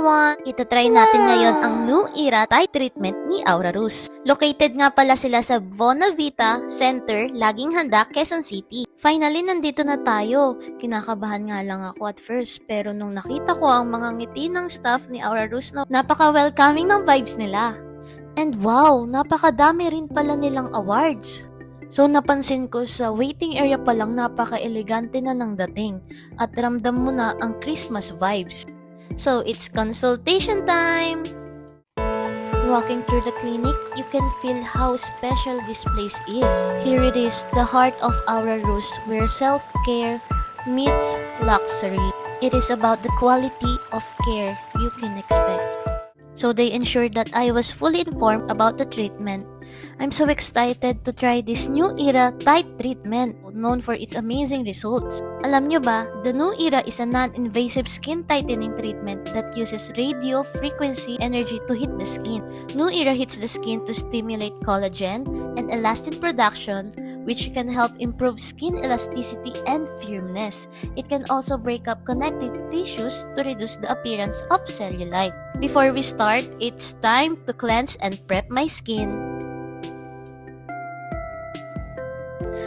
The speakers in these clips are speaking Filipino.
everyone! Itatry natin ngayon ang New Era Thai Treatment ni Aurarus. Located nga pala sila sa Bonavita Center, Laging Handa, Quezon City. Finally, nandito na tayo. Kinakabahan nga lang ako at first, pero nung nakita ko ang mga ngiti ng staff ni Aurarus, napaka-welcoming ng vibes nila. And wow, napakadami rin pala nilang awards. So napansin ko sa waiting area pa lang napaka-elegante na ng dating at ramdam mo na ang Christmas vibes. So it's consultation time! Walking through the clinic, you can feel how special this place is. Here it is, the heart of Aurarus, where self-care meets luxury. It is about the quality of care you can expect. So they ensured that I was fully informed about the treatment. I'm so excited to try this New Era Thai treatment, known for its amazing results. Alam nyo ba, the New Era is a non-invasive skin tightening treatment that uses radio frequency energy to hit the skin. New Era hits the skin to stimulate collagen and elastin production, which can help improve skin elasticity and firmness. It can also break up connective tissues to reduce the appearance of cellulite. Before we start, it's time to cleanse and prep my skin.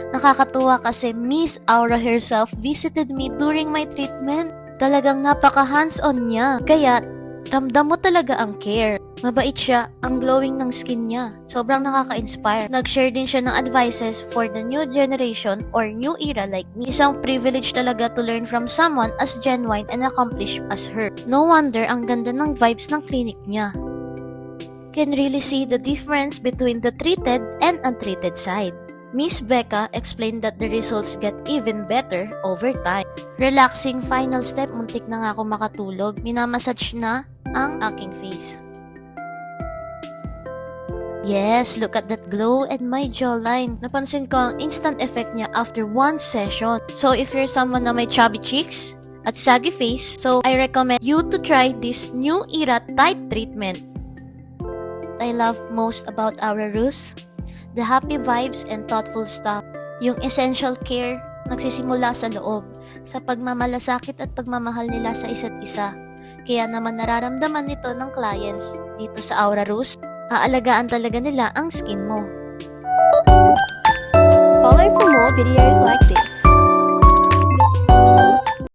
Nakakatuwa kasi Miss Aura herself visited me during my treatment. Talagang napaka-hands-on niya. Kaya, ramdam mo talaga ang care. Mabait siya, ang glowing ng skin niya. Sobrang nakaka-inspire. Nag-share din siya ng advices for the new generation or new era like me. Isang privilege talaga to learn from someone as genuine and accomplished as her. No wonder ang ganda ng vibes ng clinic niya. Can really see the difference between the treated and untreated side. Miss Becca explained that the results get even better over time. Relaxing final step, muntik na nga ako makatulog. Minamassage na ang aking face. Yes, look at that glow and my jawline. Napansin ko ang instant effect niya after one session. So if you're someone na may chubby cheeks at saggy face, so I recommend you to try this New Era Thai treatment. I love most about Aurarus, the happy vibes and thoughtful stuff. Yung essential care nagsisimula sa loob, sa pagmamalasakit at pagmamahal nila sa isa't isa. Kaya naman nararamdaman nito ng clients dito sa Aurarus. Aalagaan talaga nila ang skin mo. Follow for more videos like this.